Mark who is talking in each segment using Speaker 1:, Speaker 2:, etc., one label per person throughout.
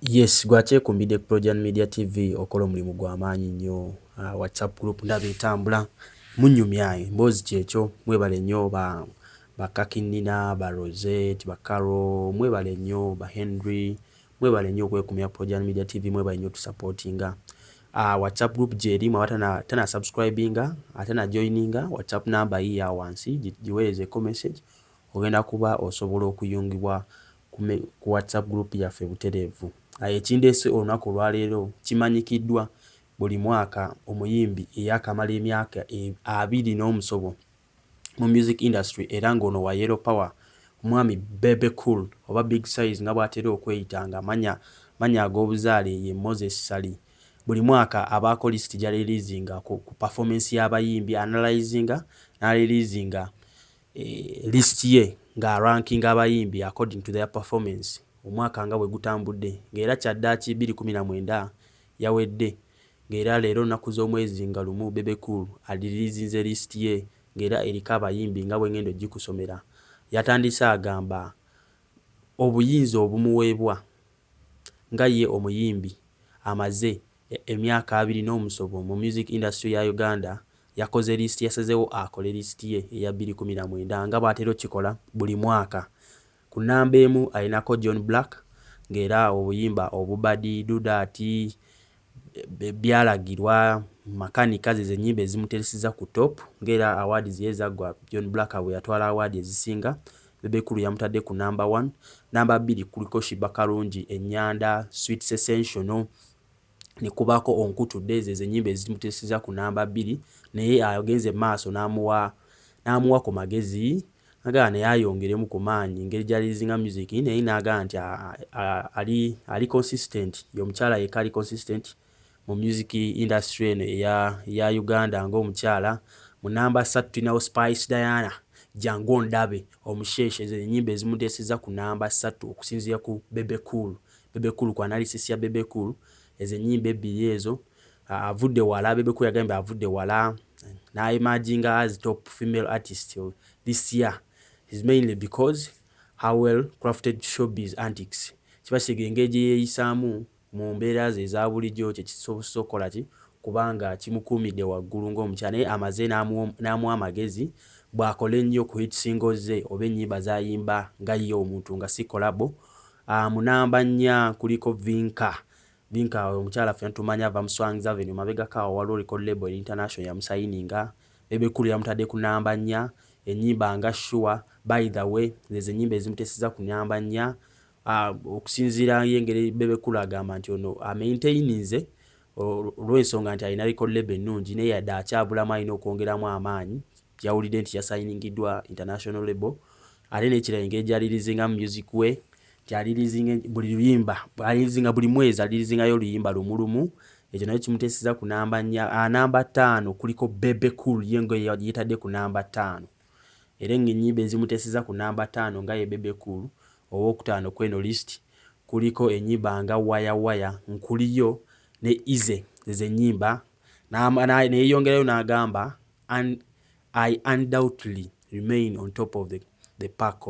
Speaker 1: Yes, gwakyekumbidde Projan Media TV okola omulimu gw'amaanyi nnyo. WhatsApp group ndaba etambula munnyumya emboozi kyekyo. Mwebale nnyo ba Kakinina, ba Rosette, ba Carol, mwebale nnyo ba Henry, mwebale nnyo okwekumya Projan Media TV, mwebale nnyo tusupportinga. WhatsApp group gyeri mwaba tana subscribinga, atana joininga, WhatsApp number ya wansi giweerezeko message, ogenda kuba osobola okuyungibwa ku WhatsApp group yaffe butereevu. Ekindeese olunaku olwaleero kimanyikiddwa buli mwaka omuyimbi eyakamala emyaka 29 mu music industry era ng'ono wa Yellow Power, omwami Bebe Cool oba Big Size nga bw'atera okweyitanga, manya ag'obuzaale ye Moses Sali. Buli mwaka abaako list gy'aliriizinga ku performance y'abayimbi, analyzinga n'aliriizinga list ye nga ranking abayimbi according to their performance. Omwaka nga bwe gutambudde ng'era kyaddaaki 2019 yawedde, ng'era leero nnaku z'omwezi nga lumu Bebe Cool aliriizinze list ye ng'era eriko abayimbi nga bwe ngenda ogikusomera. Yatandise agamba obuyinza obumuweebwa nga ye omuyimbi amaze emyaka 29 mu music industry ya Uganda, yakoze list, yasazeewo akole list ye eya 2019 nga bw'atera okikola buli mwaka. Ku nnamba emu alinako John Black, ng'era obuyimba obubadi dudati byalagirwa makanika ze ennyimba ezimuteresiza ku top, ng'era awards ye zaggwa John Black bwe yatwala award ezisinga. Bebe Cool yamutadde ku nnamba 1. Nnamba 2 kuliko Shiba Kalungi Ennyanda, Sweet Sensational, ne kubako Onkutudde ze ennyimba ezimuteresiza ku nnamba 2, naye agenze maaso n'amuwa ku magezi agana naye ayongeremu ku maanyi engeri gy'aliriizinga music, naye n'agamba nti ali consistent, y'omukyala yekka ali consistent mu music industry eno eya Uganda ng'omukyala. Mu nnamba 3 tulinawo Spice Diana, Jangu Ndabe, Omusheshe, ze ennyimba ezimuteeseza ku nnamba 3 okusinziira ku Bebe Cool. Bebe Cool ku analysis ya Bebe Cool, ezo ennyimba ebbiri ezo avudde wala. Bebe Cool yagambye avudde wala n'aimaginga as top female artist this year is mainly because how well crafted showbiz antics. Kiba kigenge engeri gye yeeyisaamu mu mbeera ze eza bulijjo kye kisobola okukola ki kubanga kimukuumidde waggulu ng'omukyala, naye amaze n'amuwa amagezi bw'akole ennyo ku hit singles ze oba ennyimba z'ayimba nga ye omuntu nga si kolabo. Mu nnamba 4 kuliko Vinka, omukyala ffenna tumanya ava mu Swangz Avenue, mabegako awo waliwo record label international yamusayininga. Bebe Cool yamutadde ku nnamba 4. Ennyimba nga Sure, By the Way, ze ennyimba ezimuteeseza ku nnamba 4. Okusinziira y'engeri Bebe Cool agamba nti ono amaintaininze olw'ensonga nti alina record label ennungi, naye yadde akyabulamu, alina okwongeramu amaanyi. Yawulidde nti yasayiningiddwa international label. Ate n'ekirala engeri gy'aliriizinga mu music we, gy'aliriizinga buli luyimba, aliriizinga buli mwezi aliriizingayo oluyimba lumu. Ekyo nayo kimuteeseza ku nnamba 4. Nnamba 5 kuliko Bebe Cool, ye ngo yeetadde ku nnamba 5. Era ng'ennyimba ezimuteeseza ku nnamba 5 nga ye Bebe Cool, ow'okutaano kweno list kuliko ennyimba nga Waya Waya, Nkuliyo ne Ize, ze ennyimba. Neeyongerayo n'agamba I undoubtedly remain on top of the pack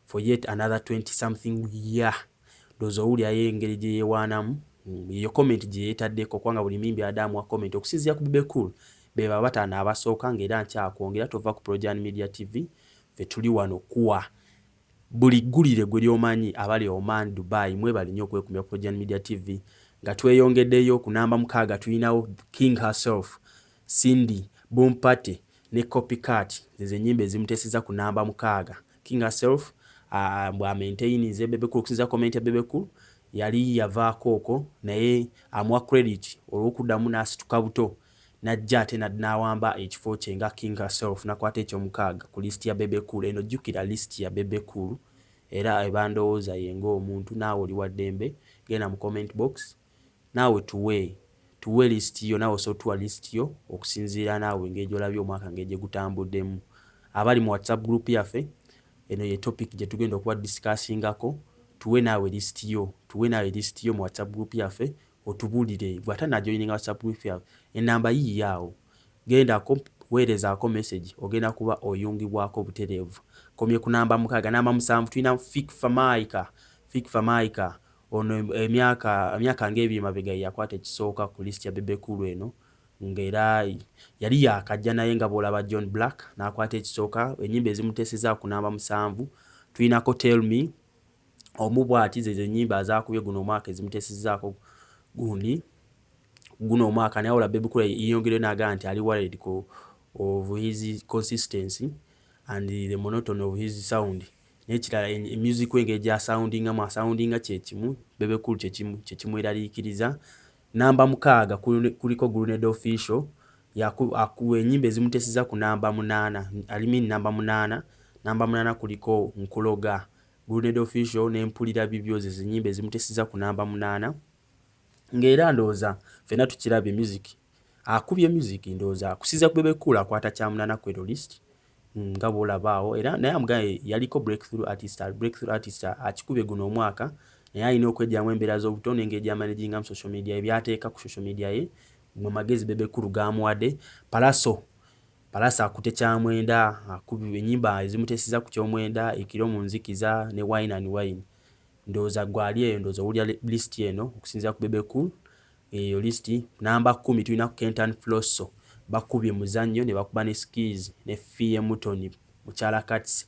Speaker 1: for yet another 20-something year. Dozo owulira ye engeri gye yeewaanamu, eyo comment gye yeetaddeko, kubanga buli muyimbi adamuwa comment okusinziira ku Bebe Cool be baba bataano abasooka, ng'era nkyakwongera tova ku Projan Media TV. Fe tuli wano kuwa buli ggulire gwe lyomanyi abali Oman, Dubai, mwebali nnyo okwekumya Projan Media TV. Nga tweyongeddeyo ku nnamba 6 tulinawo King herself, Cindy, Boom Party ne Copycat, ze ennyimba ezimuteeseza ku nnamba 6. King herself bw'amaintaininze Bebe Cool, okusinziira comment ya Bebe Cool yali yavaako okwo, naye amuwa credit olw'okuddamu n'asituka buto n'ajja ate n'awamba ekifo kye nga King herself, n'akwata eky'omukaaga ku list ya Bebe Cool. Eno jjukira list ya Bebe Cool era ebandowooza ye ng'omuntu. Naawe oli wa ddembe, genda mu comment box naawe tuwe list yo, naawe so tuwa list yo okusinziira naawe engeri gy'olabye omwaka engeri gye gutambuddemu. Abali mu WhatsApp group yaffe, eno ye topic gye tugenda okuba discussingako. Tuwe naawe list yo mu WhatsApp group yaffe, otubuulire bw'atana joininga WhatsApp group yaffe, ennamba yiiyawo, gendako weerezaako message, ogenda kuba oyungibwako butereevu. Komye ku nnamba 6. Nnamba 7 tulina Fikfa Maika, ono emyaka ng'ebiri mabega yakwata ekisooka ku list ya Bebe Cool eno ng'era yali yakajja naye nga bw'olaba John Black n'akwata ekisooka. Ennyimba ezimuteeseza ku namba 7 tulinako Tell Me, Omubwati ze ennyimba azaakubye guno omwaka ezimuteesezzaako guno omwaka, naye wala Bebe Cool yeyongereyo n'agamba nti ali worried of his consistency and the monotony of his sound. N'ekirala music engeri gy'asoundinga kyekimu, Bebe Cool kyekimweraliikiriza. Namba 6 kuliko Grenade Official yakuba ennyimba ezimuteeseza ku namba 8 namba 8. Namba 8 kuliko Nkuloga. Grenade Official n'Empulira Bibyo ze ennyimba ezimuteeseza ku namba 8. Ng'era ndowooza ffenna tukirabye music akubye music ndowooza akusiza ku Bebe Cool akwata kya 8 ku ero list nga bw'olabaawo, era naye amugaye yaliko breakthrough artist akikubye guno omwaka, naye alina okwejjamu embeera z'obutonde engeri gy'amanaginga mu social media, ebyateeka ku social media ye mu magezi Bebe Cool gamuwadde. Palaso akutte kya 9 akubye ennyimba ezimuteeseza ku ky'omwenda, Ekiro mu Nzikiza ne Wine and Wine. Ndowooza gwali eyo, ndowooza owulira list eno okusinziira ku Bebe Cool. Eyo list namba 10 tulina ku Kentan Flosso bakubye muzannyo ne bakuba ne Skills ne Fie Mutoni Mukyala Katsi.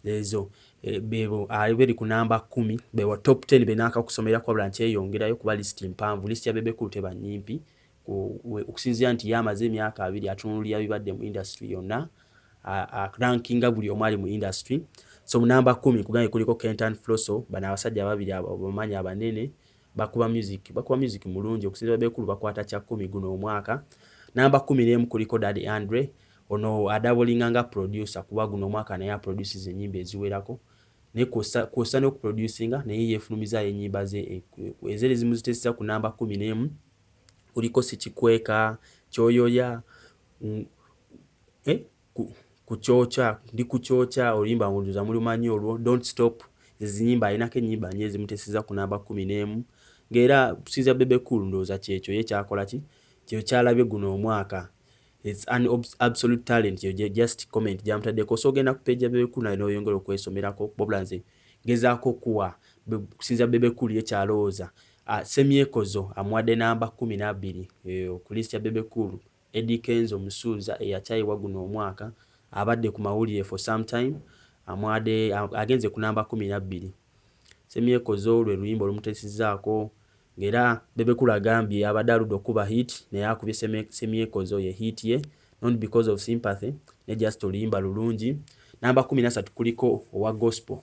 Speaker 1: Ezo bebo beri ku namba 10 bewa top 10 benaka kusomera kwa branch eyongerayo kuba list mpanvu. List ya Bebe Cool teba nyimpi okusinziira nti yamaze emyaka 2 atunulira bibadde mu industry yonna, rankinga buli omwali mu industry. So mu namba 10 kugaye kuliko Kentan Flosso, bana abasajja babiri abamanyi abanene bakuba music mulungi okusinziira Bebe Cool bakwata kya 10 guno omwaka. Namba 11 kuliko Daddy Andre, ono adabolinga nga producer kuba guno omwaka naye produces ennyimba eziwerako ne kosa no producinga naye yefulumiza ennyimba ze ezere zimuziteeseza ku namba 11 kuliko Sikikweka, Kyoyoya, kuchocha olimba nguza muri manyi olwo, Don't Stop. Ezinyimba ayinako ennyimba nyezi muteeseza ku namba 11. Ng'era kusinziira Bebe Cool ndowooza kyekyo ye kyakola kyo kyalabye guno omwaka. It's an absolute talent. Just comment jamutaddeko. So genda ku page ya Bebe Cool nayo oyongera okwesomerako Boblanze gezaako kuwa kusinziira Bebe Cool ye kyalowooza. Semyekozo amuwadde namba 12 ku list ya Bebe Cool. Eddie Kenzo Musuuza eyakyayibwa guno omwaka abadde ku mawulire for some time amuwadde agenze ku namba 12. Semyekozo lwe luyimba olumuteesezzaako ng'era Bebe Cool agambye abadde aludde okuba hit naye akubye Semyekozo ye hit ye, not because of sympathy ne just oluyimba lulungi. Namba 13 kuliko owa gospel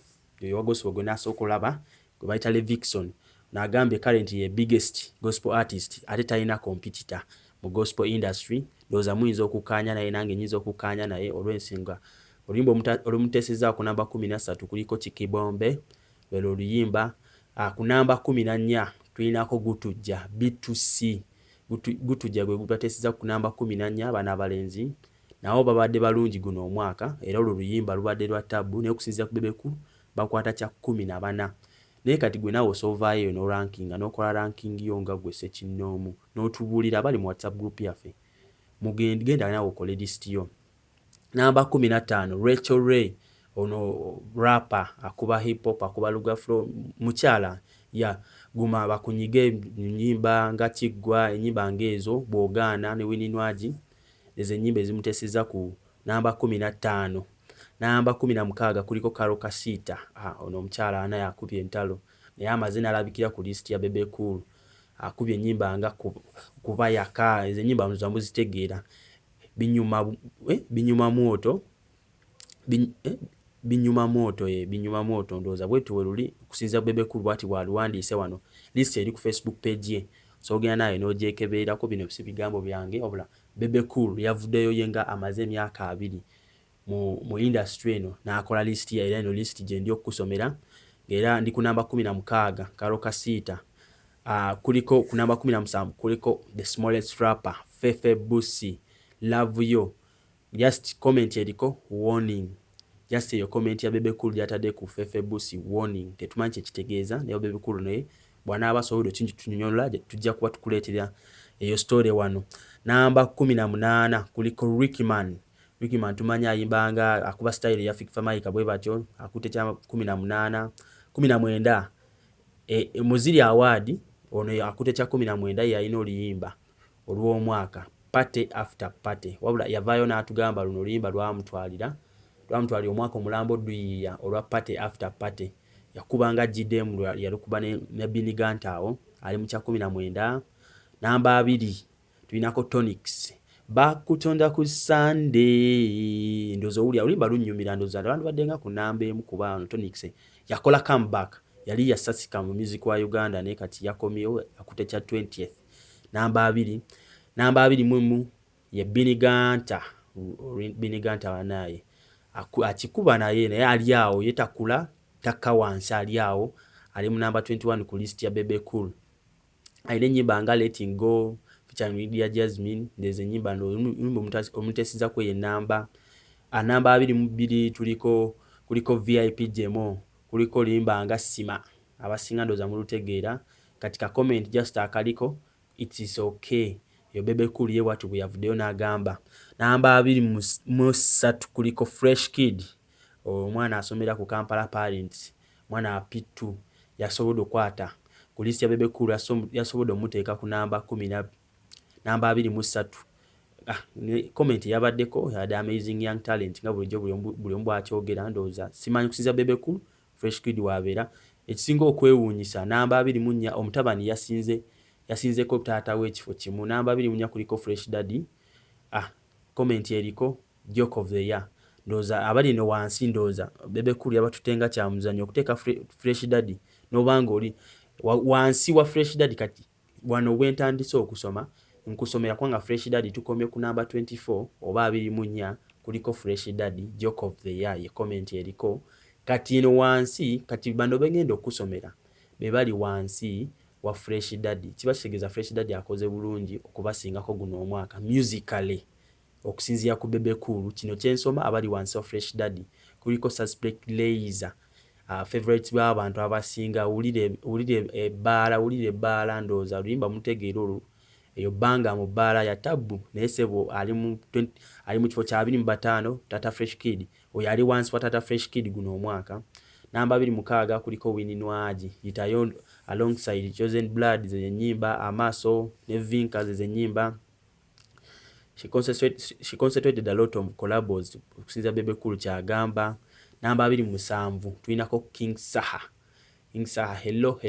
Speaker 1: gwe nasooka olaba gwe bayita Levixon, n'agambye currently ye biggest gospel artist ate talina competitor mu gospel industry. Ndowooza muyinza okukaanya naye nange nyinza okukaanya naye olw'ensinga oluyimba olumuteesezza ku namba 13 kuliko Chikibombe lwe oluyimba. Ku namba 14 tulinako Gutujja B2C. Gutujja gwe gubateesezza ku namba 14 bana abalenzi nawo babadde balungi guno omwaka era oluyimba lubadde lwa tabu naye okusinziira ku Bebe Cool bakwata kya 14. Naye kati gwe nawe osovaayo no ranking n'okola ranking yo nga gwe Ssekinnoomu n'otubuulira bali mu WhatsApp group yaffe genda nawe okole list yo. Namba 15 Rachel Ray, ono rapper akuba hip hop akuba luga flow mukyala ya guma bakunyige nyimba nga Kiggwa, ennyimba ngezo Bwogaana ne Wininwaji ezo ennyimba ezimuteeseza ku namba 15. Namba 16 kuliko Karo Kasita, ono omukyala ana yakubye entalo naye amazina alabikira ku list ya Bebe Cool akubye ennyimba nga kuba yaka, ezo ennyimba muzambu zitegeera binyuma moto ndowooza bwetu weluli kusinziira Bebe Cool bwati bwaluwandiise wano list eri ku Facebook page ye, so ogenda naye n'ogyekebeerako. Bino si bigambo byange wabula Bebe Cool yavuddeyo yenga amaze emyaka 2 mu industry eno n'akola list ya era eno list gye ndi okusomera. Era ndi ku namba 16 Karo Kasita. Kuliko ku namba 17 kuliko The Smallest Rapper Fefe Busi Love Yo. Just comment eriko warning, just your comment ya Bebe Cool yatadde ku Fefe Busi warning. Tetumanyi kye kitegeeza naye Bebe Cool naye bw'anaaba asobola kingi tunyonyola tujja kuba tukuleetera eyo story wano. Namba 18 kuliko Rickman tumanya ayimbanga akuba style ya Fik Family kabwe batyo akutte kya 18. 19 Muziri Award ono akutte kya 19 yalina oluyimba olw'omwaka Party After Party, wabula yavaayo n'atugamba luno oluyimba lwamutwalira omwaka omulambo Duyiya olwa Party After Party. Yakubanga GDM yalukuba ne Biniganta awo ali mu kya 19. Namba 2 tulinako Tonics bakutonda ku Sunday, ndozo uli oluyimba lunnyumira, ndozo abantu baddenga ku namba emu kuba ono Tonics yakola comeback, yali yasasika mu music wa Uganda ne kati yakomyewo akutte kya 20th. Namba 2 mumu ye Biniganta wanaye akikuba naye ali awo yetakula takka wansi, ali awo ali mu namba 21 ku list ya Bebe Cool. Aine nyimba nga Letting Go featuring Lydia Jasmine, ndeze nyimba omutesiza kwe namba. Namba 22 kuliko VIP Jemo, kuliko limba nga Sima abasinga ndoza mu lutegeera katika comment just akaliko it is okay. Yo Bebe Cool ye watu buyavuddeyo n'agamba. Namba 23 kuliko Fresh Kid, omwana asomera ku Kampala Parents, mwana wa P2 yasobodde okwata ku list ya Bebe Cool, yasobodde omuteeka ku namba 10. Namba 23 comment yabaddeko ya The Amazing Young Talent nga bulijjo buli omu bw'akyogera, ndowooza simanyi kusinza Bebe Cool, Fresh Kid wabeera. Ekisinga okwewuunyisa namba 24 omutabani yasinzeko taata w'ekifo kimu. Namba 24 kuliko Fresh Daddy, comment eriko Joke of the Year. Ndowooza abali no wansi, ndowooza Bebe Cool yabatutenga kya muzanyo okuteeka Fresh Daddy n'obanga oli wansi wa Fresh Daddy. Kati wano wentandise okusoma nkusomera kwanga Fresh Daddy tukomye ku namba 24 oba 24 kuliko Fresh Daddy Joke of the Year, ye comment eriko. Kati no wansi, kati bando begenda okusomera bebali wansi wa Fresh Daddy, kibasegeza Fresh Daddy akoze bulungi okubasingako guno omwaka musically okusinziya ku Bebe Cool. Kino kyensoma abali wansi wa Fresh Daddy kuliko Suspect Laser, favorites b'abantu abasinga, ulire ebbaala ndowooza luyimba mutegeera olwo. Eyo banga mu bbaala ya Tabu naye Sebo ali mu kifo kya 25 Tata Fresh Kid, oyo ali wansi wa Tata Fresh Kid guno omwaka. Namba 26 kuliko Winnie Nwaji Yitayo alongside Chosen Blood ze nyimba Amaso ne Vinka ze nyimba. She concentrated a lot of collabos okusinza Bebe Cool kyagamba. Namba 27 tulinako King Saha hello.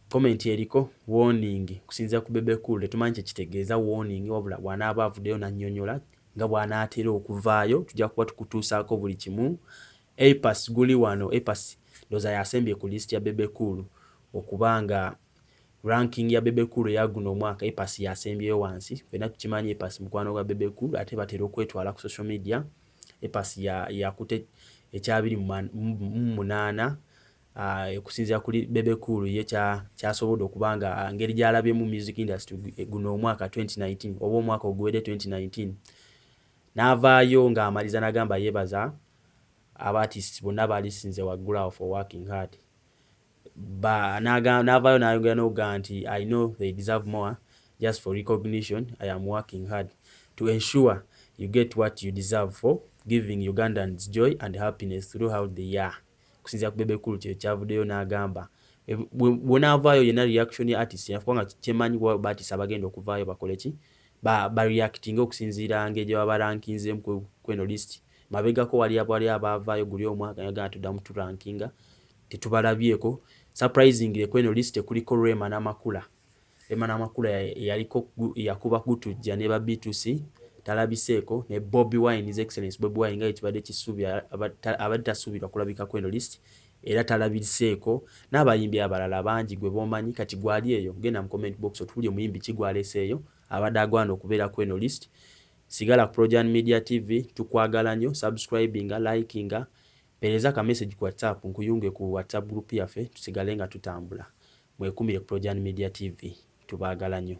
Speaker 1: Comment eriko warning kusinza ku Bebe Cool, tumanyi kitegeeza warning, wabula bw'anaaba avuddeyo nannyonnyola nga bw'anaatera okuvaayo tujja kuba tukutuusaako buli kimu. Apas guli wano, Apas ndoza yasembye ku list ya Bebe Cool okubanga ranking ya Bebe Cool ya guno omwaka Apas yasembyeyo wansi. Fena tukimanyi Apas mukwano gwa Bebe Cool ate batera okwetwala ku social media. Apas yakute ekya 28 okusinzira kuli Bebe Cool ye kyasobodde okubanga ngeri gyalabye mu music industry guno omwaka 2019 oba omwaka oguwedde 2019. N'avaayo ng'amaliza n'agamba yebaza abaartists bonna balisinze waggulawo for working hard. N'avaayo n'ayogera n'okugaa nti I know they deserve more, just for recognition I am working hard to ensure you get what you deserve for giving Ugandans joy and happiness throughout the year. Kusinzira ku Bebe Cool kyavuddeyo n'agamba bw'onaavaayo yenna reaction ya artist yafubanga kyemanyi wa artist abagenda okuvaayo bakole ki ba reacting okusinziira ngeri baba rankinzemu kweno list. Mabegako wali abavaayo guli omwaka yagamba tuddamu tu rankinga tetubalabyeko. Surprisingly kweno list kuliko Rema n'Amakula yaliko yakuba kutujja ne ba B2C talabiseeko ne Bobby Wine, His Excellency Bobby Wine nga ekibadde kisuubira abadde tasuubirwa kulabika kweno list era talabiseeko n'abayimbi abalala bangi gwe bomanyi. Kati gwali eyo genda mu comment box otulye muyimbi kigwaleseeyo abadde agwana okubeera kweno list. Sigala ku Projan Media TV, tukwagala nnyo, subscribinga, likinga, pereza ka message ku WhatsApp nkuyunge ku WhatsApp group yaffe tusigale nga tutambula. Mwekumire ku Projan Media TV, tubaagala nnyo.